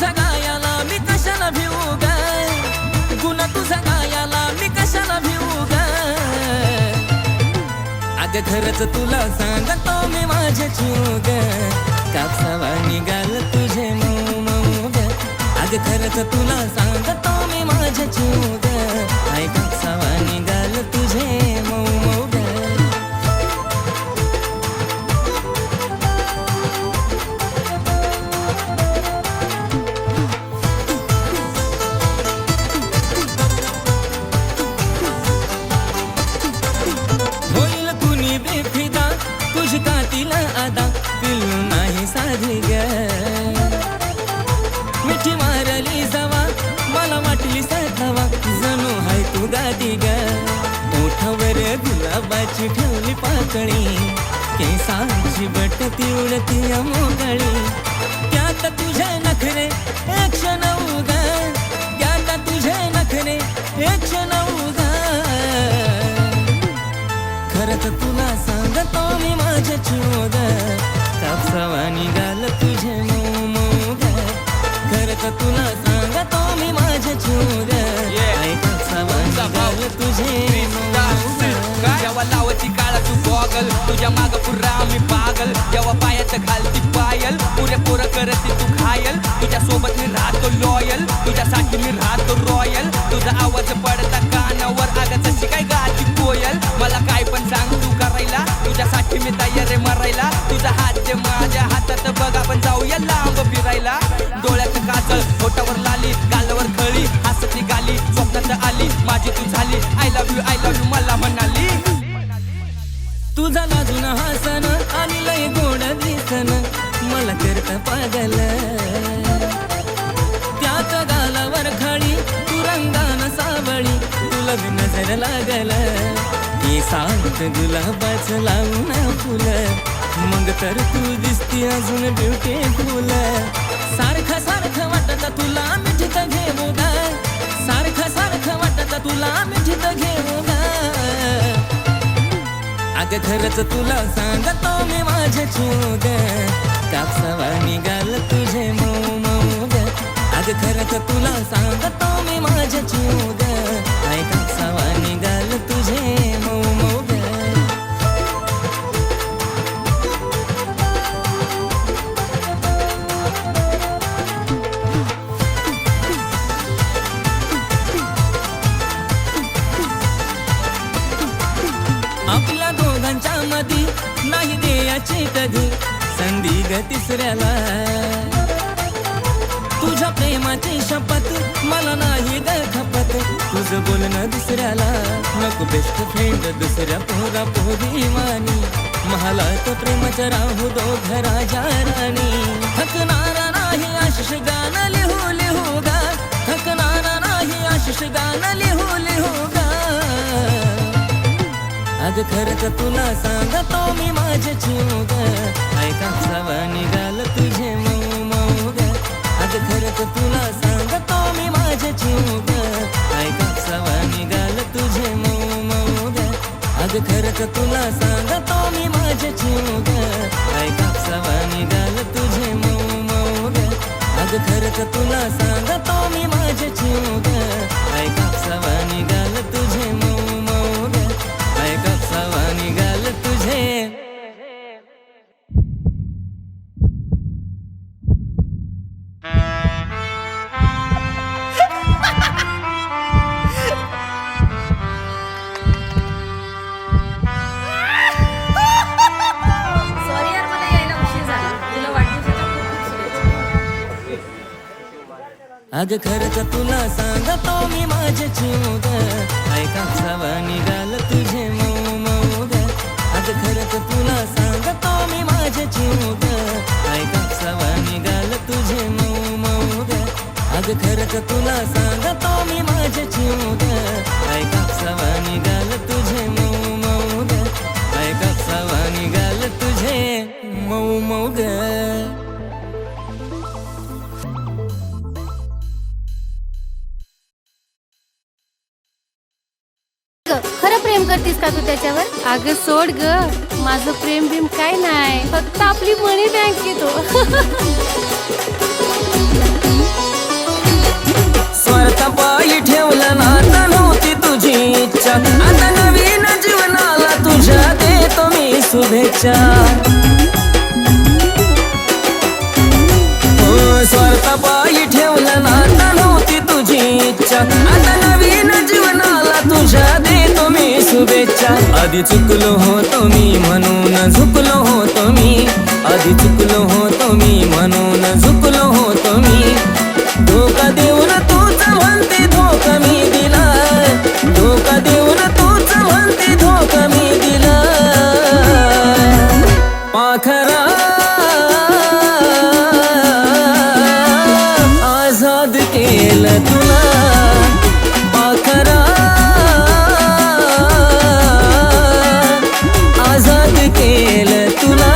तुझा गायाला मी कशाला भिवू ग, गुन्हा तुझा गायाला मी कशाला भिवू ग. अगं खरंच तुला सांगतो मी माझ्या जीव ग, कापसावा निघाल तुझे मऊ मऊ ग. अगं खरंच तुला सांगतो मी माझ्या जीव ग, आई कापसावा निघाल तुझे मऊ मऊ ग. होईल कुणी बेफिदा तुझी कातील आदा, पिल्लू नाही साधी ग. मिठी मारली जावा मला वाटली सतावा, जणू हाय तू गादी ग. ओठावर गुलाबाची ठेवली पाकळी, केसांची बटती उडती मोगळी. त्यात तुझे नखरे एक क्षण उग, त्यात तुझे नखरे एक क्षण उग. खरंच तुला सांगतो मी माझ्या जीव ग, कापसावा निघाल तुझे मऊ मऊ ग. खरंच तुला सांगतो मी माझ्या जीव ग, आई कापसावा निघाल तुझे मऊ ग. जेव्हा लावती काळा तू गॉगल, तुझ्या माग पुरा मी पागल. जेव्हा पायात घालती पायल, पुरे पोरं करती तू घायल. तुझ्या सोबत मी राहतो लॉयल, तुझ्यासाठी मी राहतो रॉयल. तुझा आवाज पडता कानावर, अगं जशी काय गाती कोयल. मला काय पण सांग तू करायला, तुझ्यासाठी मी तयार आहे मरायला. तुझा हात जे माझ्या हातात बघ, आपण जाऊया लांब फिरायला. डोळ्यात काजळ, होठावर लाली, गालावर खळी, हसती गाली, स्वप्नात आली माझी तू झाली. आय लव्ह यू मला म्हणाली. तुझा लाजून हसन आणि लय गोड दिसन, मला करता पागल. त्याच गालावर खळी, तू रंगान सावळी, तुला बी नजर लागल. हे सांगत गुलाबाच लावून फुल, मग तर तू दिसती अजून ब्युटीफुल. सारखं सारखं वाटत तुला मिठीत घेऊ ग, सारखं सारखं वाटत तुला मिठीत घेऊ ग. अगं खरंच तुला सांगतो मी माझ्या जीव ग, कापसावा निघाल तुझे मऊ मऊ ग. अगं खरंच तुला सांगतो मी माझ्या जीव ग, आई कापसावा निघाल तुझे मऊ मऊ ग. आपल्या दोघांच्या मधी नाही द्यायची कधी संधी ग तिसऱ्याला. तुझ्या प्रेमाची शपथ मला नाही ग खपत, तुझं बोलणं दुसऱ्याला. नको बेस्ट फ्रेंड दुसऱ्या पोरा पोरी मानी, मला तो प्रेमाच्या राहू दोघ राजा राणी. थकणारा नाही आशिष गाणं लिहू लिहू ग, थकणारा नाही आशिष गाणं लिहू लिहू ग. अगं खरंच तुला सांगतो मी माझ्या जीव ग, आई कापसावा निघाल तुझे मऊ मऊ ग. अगं खरंच तुला सांगतो मी माझ्या जीव ग, आई कापसावा निघाल तुझे मऊ मऊ ग. अगं खरंच तुला सांगतो मी माझ्या जीव ग, आई कापसावा निघाल तुझे मऊ मऊ ग. अगं खरंच तुला सांगतो मी माझ्या जीव ग, आई कापसावा निघाल तुझे मऊ मऊ ग. आई कापसावा निघाल तुझे. अगं खरंच तुला सांगतो मी माझ्या जीव ग, आई कापसावा निघाल तुझे मऊ मऊ ग. अगं खरंच तुला सांगतो मी माझ्या जीव ग, आई कापसावा निघाल तुझे मऊ मऊ ग. अगं खरंच तुला सांगतो मी माझ्या जीव ग, आई कापसावा निघाल तुझे मऊ मऊ ग. आई कापसावा निघाल तुझे मऊ मऊ ग. खरं प्रेम करतीस का तू त्याच्यावर? अगं सोड ग, माझं प्रेम बिम काय नाही, फक्त आपली मनी बँक येतो. शुभेच्छा आता नवीन जीवनाला तुझ्या देतो मी शुभेच्छा स्वार्थापायी ठेवलं नाता नव्हती तुझी इच्छा आता नवीन जीवनाला तुझ्या देतो मी शुभेच्छा आधी चुकलो होतो मी म्हणून झुकलो होतो मी आधी चुकलो होतो मी म्हणून झुकलो होतो मी धोका देऊन तूच म्हणते धोका मी दिला धोका देऊन तूच म्हणते धोका मी दिला पाखरा आजाद केलं तुला पाखरा आजाद केलं तुला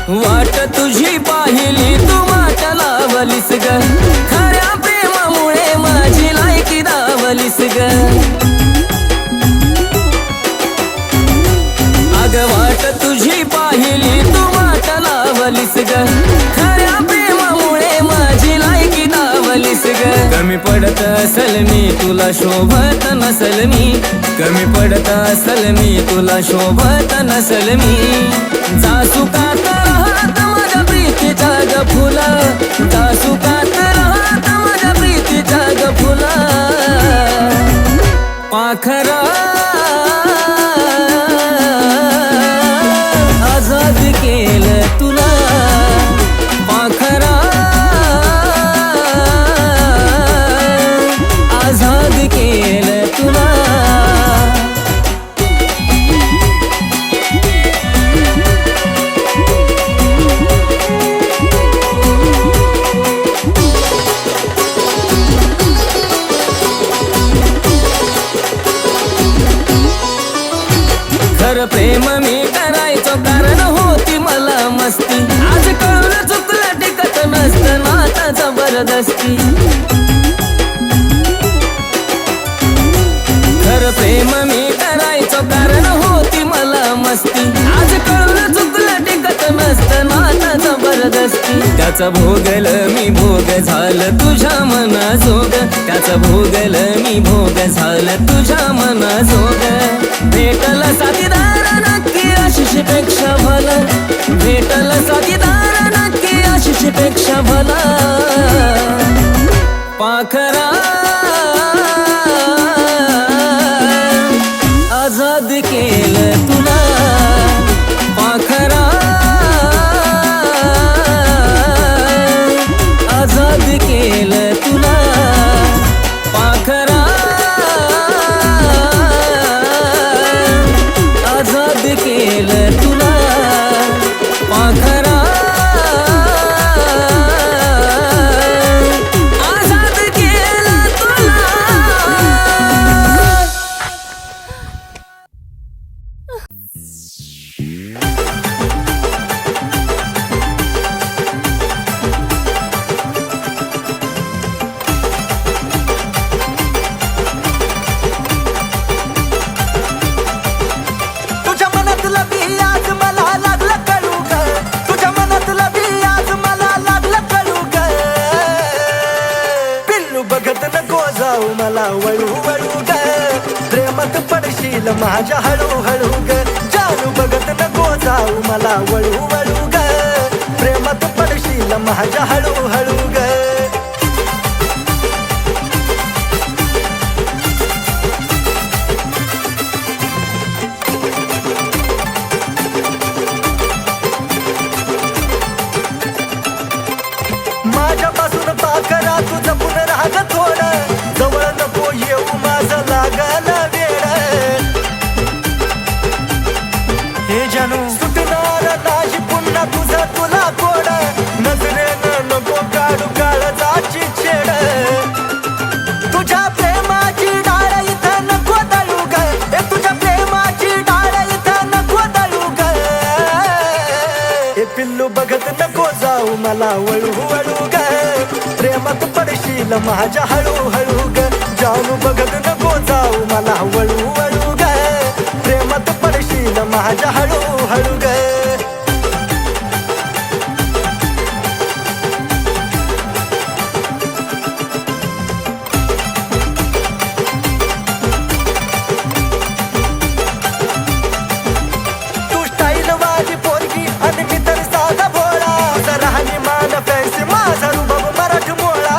वाट तुझी पाहिली तू वाट लावलीस ग खऱ्या प्रेमामुळे माझी लायकी दावलीस ग अग वाट तुझी पाहिली तू वाट लावलीस ग खऱ्या प्रेमामुळे माझी लायकी दावलीस ग कमी पडत असल मी तुला शोभत नसल मी कमी पडत असल मी तुला शोभत नसल मी जासुकात राहत माझ्या प्रीतीच्या ग फुला जासुकात राहत माझ्या प्रीतीच्या ग फुला पाखरा आजाद केलं तुला पाखरा आजाद केलं तुला खरं प्रेम मी करायचो कारण होती मला मस्ती आज कळून चुकलं टिकत नसतं नाता जबरदस्ती खरं प्रेम मी करायचो कारण होती मला मस्ती आज कळून चुकलं टिकत नसतं नाता जबरदस्ती त्याचा भोगल मी भोग झालं तुझ्या मनाजोग त्याचा भोगल मी भोग झालं तुझ्या मनाजोग भेटल साथीदार नक्की आशिष पेक्षा भला भेटल साथीदार नक्की आशिष पेक्षा भला पाखरा आजाद केलं तुला पाखरा आजाद केलं तुला पाखरा आजाद केलं तुला पाखरा आजाद केलं तुला तुझ्या मनातलं बी आज मला लागलं कळू ग तुझ्या मनातलं बी आज मला लागलं कळू ग पिल्लू बघत नको जाऊ मला वळू वळू ग प्रेमात पडशील माझ्या हळू हळू ग जानू बघत नको जाऊ मला वळू वळू ग प्रेमात पडशील माझ्या हळू हळू ग माझ्यापासून पाखरा तू जपून राग थोडं जवळ नको येऊ माझं लागल वेळ हे जानू सुटणार नाही पुन्हा तुझं तुला कोड नजरेनं नको काढू काळजाची छेड तुझ्या प्रेमाची डाळ इथं नको दळू ग तुझ्या प्रेमाची डाळ इथं नको दळू ग हे पिल्लू बघत नको जाऊ मला वळू वळू ग प्रेमात पडशील माझ्या हळू हळू ग जानू बघत नको जाऊ मला वळू वळू ग प्रेमात पडशील माझ्या हळू हळू ग तू स्टाईल वाली पोरगी आणि मी तर साधा भोळा जरा हानी मान फॅन्सी माझा रुबाब मराठ मोळा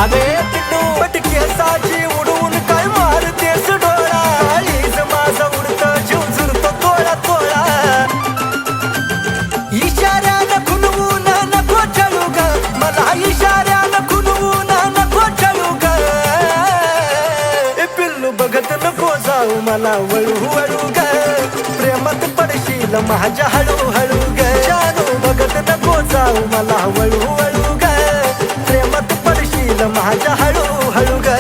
अगे पिल्लू पटकेसाची उडवून काय मारतेस डोळा आलीस माझा उडत जीव झुरतो तोळा तोळा इशाऱ्यानं खुनवून नको चळू ग मला इशाऱ्यानं खुनवून नको चळू ग ए पिल्लू बघत नको जाऊ मला वळू वळू ग प्रेमात पडशील माझ्या हळू हळू ग जानू बघत नको जाऊ मला वळू वळू ग प्रेमात पडशील माझ्या हळू हळू ग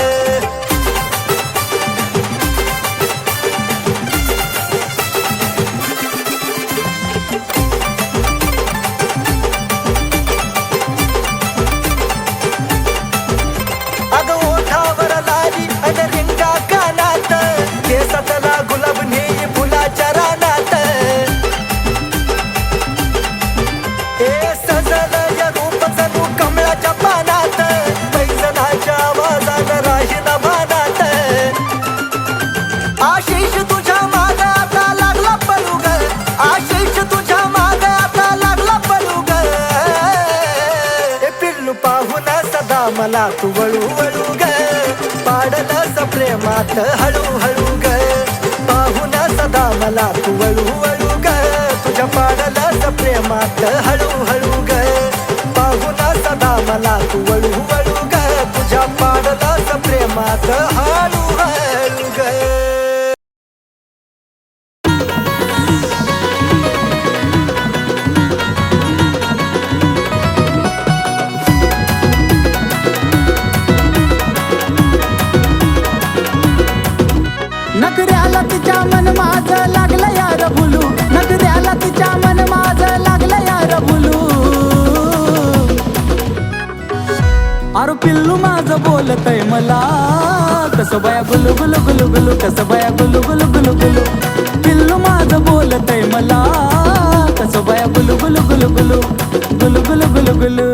अगं ओठावर लाली अन रिंगा कानात केसातला गुलाब नेई फुलाच्या रानात ए सजल या रूप जणू कमळाच्या पानात पैजनाच्या आवाजानं राहील भानात आशिष तुझ्या माग आता लागला पळू ग आशिष तुझ्या माग आता लागला पळू ग ए पिल्लू पाहून सदा मला तू वळू वळू ग पाडलंस प्रेमात हळू हळू ग पाहून सदा मला तू वळू वळू ग तुझ्या पाडलंस प्रेमात हळू हळू ग पाहून सदा मला तू वळू वळू ग तुझ्या पाडलंस प्रेमात हळू हळू ग नगऱ्याला तिच्या मन माझं लागलं यार भुलू नगऱ्याला तिच्या मन माझं लागलं यार भुलू अरे पिल्लू माझं बोलतय मला कसं बाया गुलू गुलू गुलू गुलू कसं बाया गुलू गुलू गुलू गुलू पिल्लू माझं बोलतय मला कसं बाया गुलू गुलू गुलू गुलू गुलू गुलू गुलू गुलू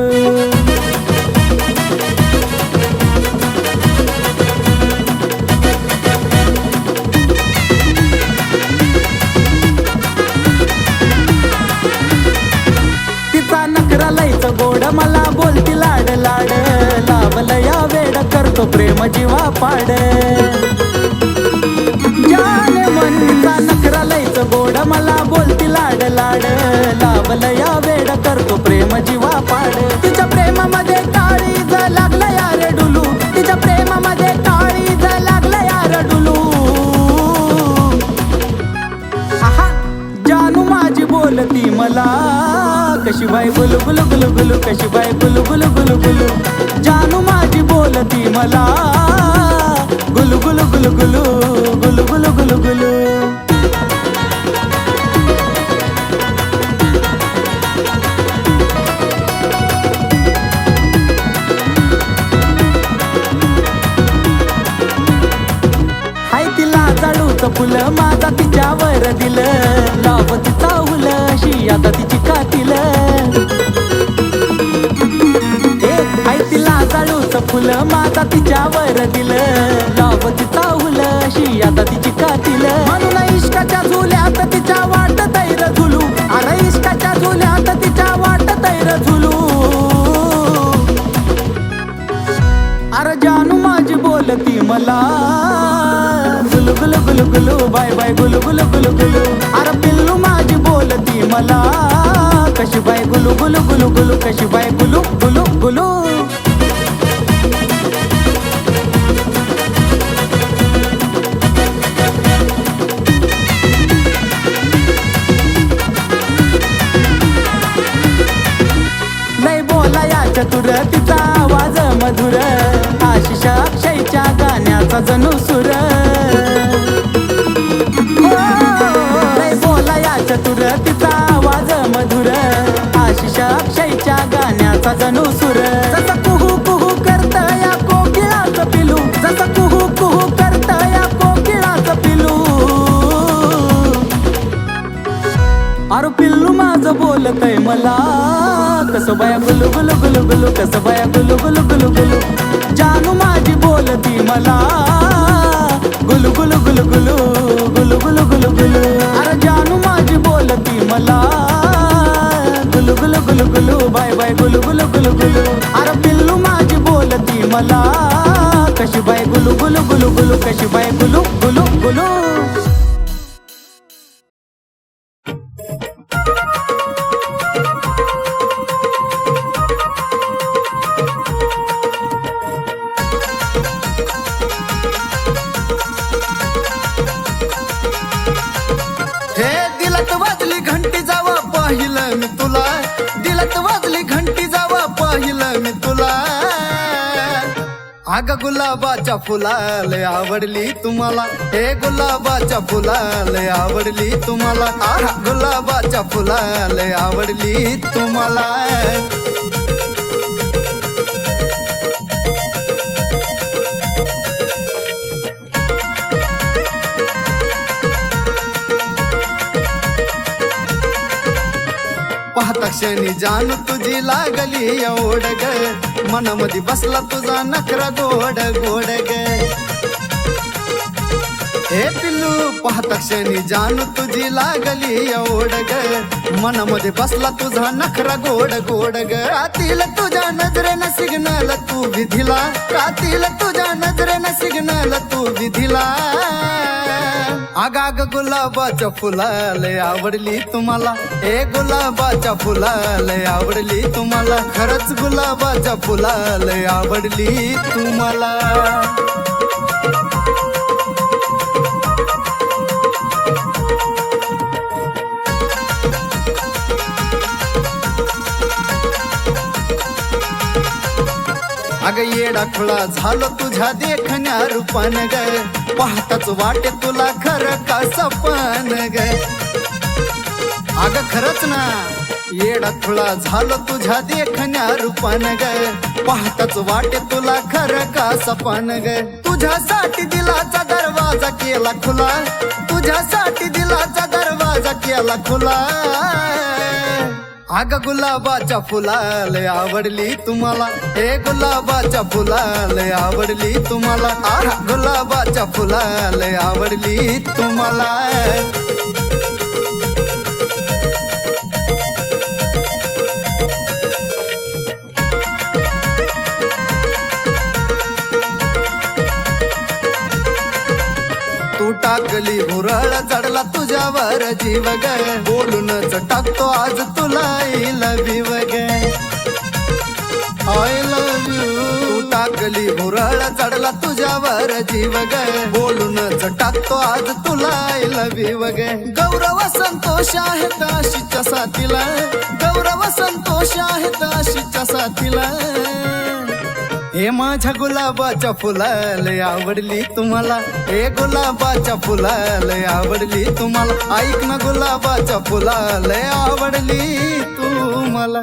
गोड मला बोलती लाड लाड लावलं या वेड करतो प्रेम जीवा पाड जाने मनचा नखरा लयचं गोड मला बोलती लाड लाड लावलं या वेड करतो प्रेम जीवा पाड तिच्या प्रेमामध्ये काळीज लागलं यार डुलू तिच्या प्रेमामध्ये काळीज लागलं यार डुलू आहा जानू माझी बोलती मला कशी बाई गुलू गुलू गुलू गुलू कशी बाई गुलू गुलू गुलू गुलू जानू माझी बोलती मला गुलू गुलू गुलू गुलू गुलू गुलू गुलू गुलू हाय तिला जाळूचं फुलं माझा तिच्यावर दिलं लावती चावलं अशी आता तिची कातील हाय तिला जाळूचं फुलं माझा तिच्यावर दिलं लावती चावलं अशी आता तिची कातील म्हणून इश्काच्या झुल्यात तिच्या वाट तैर झुलू अरे इश्काच्या झुल्यात तिच्या वाट तैर झुलू अरे जानू माझी बोलती मला गुलू गुलू गुलू गुलू बाय बाय गुलू गुलू गुलू गुलू अरे पिल्लू माझी बोलती मला कशी बाय गुलू गुलू गुलू गुलू कशी बाय गुलू गुलू गुलू लय बोला या चतुर तिचा आवाज मधुर आशिष अक्षयच्या गाण्याचा जणू सुर लय बोला या चतुर तिचा आवाज मधुर आशिष अक्षयच्या गाण्याचा जणू सुर जसा कुहू कुहू करत या मला कसं बाया गुलू गुलू गुलू गुलू कसं बाया गुलू गुलू गुलू गुलू जानू माझी बोलती मला गुलू गुलू गुलू गुलू गुलू गुलू गुलू गुलू अरे जानू माझी बोलती मला गुलू गुलू गुलू गुलू बाय बाय गुलू गुलू गुलू गुलू अरे पिल्लू माझी बोलती मला कशी बाय गुलू गुलू गुलू गुलू कशी बाय गुलू गुलू गुलू हे दिलत वाजली घंटी जावा पाहिलं मी तुला दिलत वाजली घंटी जावा पाहिलं मी तुला अग गुलाबाच्या फुलाले आवडली तुम्हाला हे गुलाबाच्या फुलाले आवडली तुम्हाला आहा गुलाबाच्या फुलाले आवडली तुम्हाला पाहता क्षणी जाणू तुझी लागली एवढ ग मनामध्ये बसला तुझा नखरा गोड गोड ग हे पिल्लू पाहता क्षणी जाणू तुझी लागली एवढ ग मनामध्ये बसला तुझा नखरा गोड गोड ग रातील तुझ्या नजरेनं सिग्नल तू विधिला रातील तुझ्या नजरेनं सिग्नल तू विधिला आगाग गुलाबाच्या फुलाले आवडली तुम्हाला ए गुलाबाच्या फुलाले आवडली तुम्हाला खरंच गुलाबाच्या फुलाले आवडली तुम्हाला अग येडा खुळा झालो तुझ्या देखण्या रूपान ग पाहताच वाटे तुला खरं का सपन ग अग खरंच ना येडा खुळा झालो तुझ्या देखण्या रूपान ग पाहताच वाटे तुला खरं का सपन ग तुझ्यासाठी दिलाचा दरवाजा केला खुला तुझ्यासाठी दिलाचा दरवाजा केला खुला अग गुलाबाच्या फुलाले आवडली तुम्हाला हे गुलाबाच्या फुलाले आवडली तुम्हाला आहा गुलाबाच्या फुलाले आवडली तुम्हाला तू टाकली भुरळ चढला तुझ्यावर जीव ग बोलूनच टाकतो आज तुला आय लव्ह यू ग आय लव्ह यू तू टाकली भुरळ चढला तुझ्यावर जीव ग बोलूनच टाकतो आज तुला आय लव्ह यू ग गौरव संतोष आहेत आशीच्या साथीला गौरव संतोष आहेत आशीच्या साथीला हे माझ्या गुलाबाच्या फुलाले आवडली तुम्हाला हे गुलाबाच्या फुलाले आवडली तुम्हाला ऐक ना गुलाबाच्या फुलाले आवडली तुम्हाला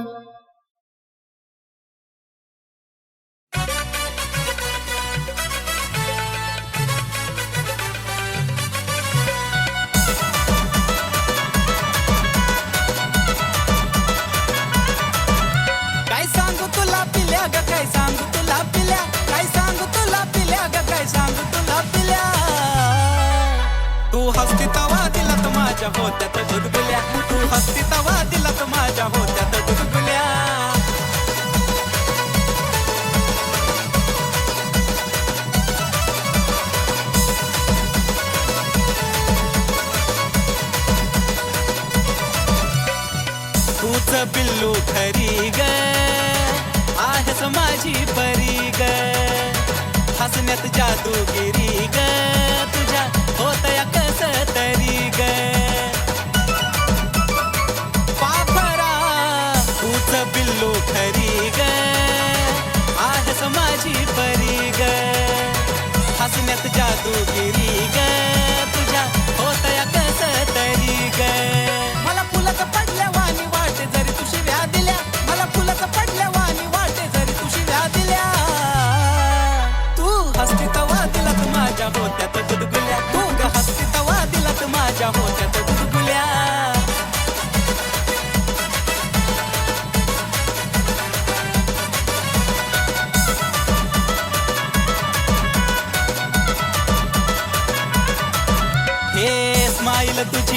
काय सांगू तुला पिल्या ग काय सांगू तुला पिल्या काय सांगू तुला पिल्या ग काय सांगू तुला पिल्या तू हसती तवा दिलात माझ्या होत्यात गुदगुल्या तू हसती तवा दिलात माझ्या होत्यात गुदगुल्या तूच पिल्लू खरी ग आहेस माझी परी ग हसण्यात जादूगिरी ग तुझ्या होतया कस तरी ग पापरा तूच पिल्लू खरी ग आहेस माझी परी ग हसण्यात जादूगिरी ग तुझ्या होतया कस तरी ग मला फुलाचं पडल्या वाणी वाटे जरी तू शिव्या दिल्या मला फुलाचं पडल्या वाणी वाटे जरी तू शिव्या दिल्या तू हसती तवा दिलात माझ्या होत्यात गुदगुल्या तू ग हसती तवा दिलात माझ्या होत्यात गुदगुल्या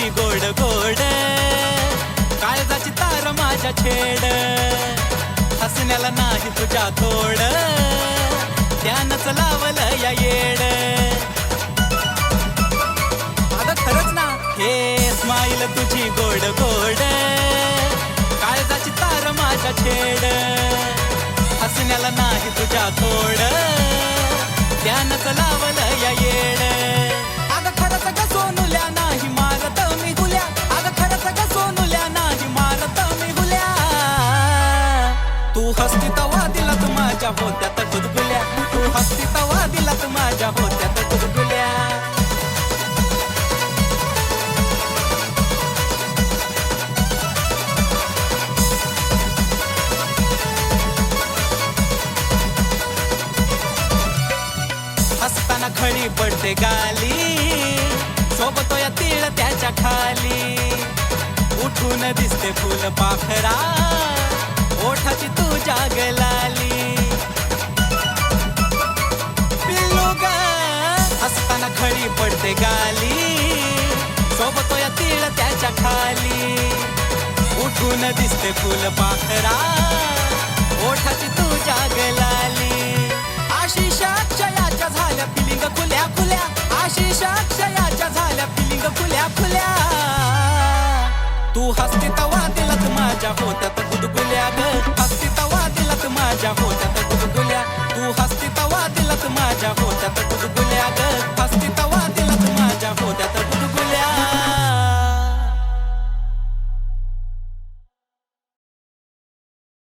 तुझी गोड गोड काळजाची तार माझ्या छेड हसण्याला नाही तुझ्या तोड त्यानंच लावलं या येड अगं खरंच ना हे स्माईल तुझी गोड गोड काळजाची तार माझ्या छेड हसण्याला नाही तुझ्या तोड त्यानंच लावलं या येड अगं खरंच ग सोनुल्या नाही मारत मी गुल्या अगं खरंच ग सोनुल्या नाही मारत मी गुल्या तू हसती तवा दिलात माझ्या होत्यात गुदगुल्या तू हसती तवा दिलात माझ्या होत्यात गुदगुल्या हसताना खळी पडते गाली सोबतो या तीळ त्याच्या खाली उठून दिसते फुल पाखरा ओठाची तुझ्या गलाली पिल्लू ग हसताना खळी पडते गाली सोबतो या तीळ त्याच्या खाली उठून दिसते फुल पाखरा ओठाची तुझ्या गलाली आशिष अक्षयाच्या झाल्या फिलिंग खुल्या खुल्या आशिष अक्षयाच्या झाल्या फिलिंग खुल्या खुल्या तू हसते तवा दिलात माझ्या होत्यात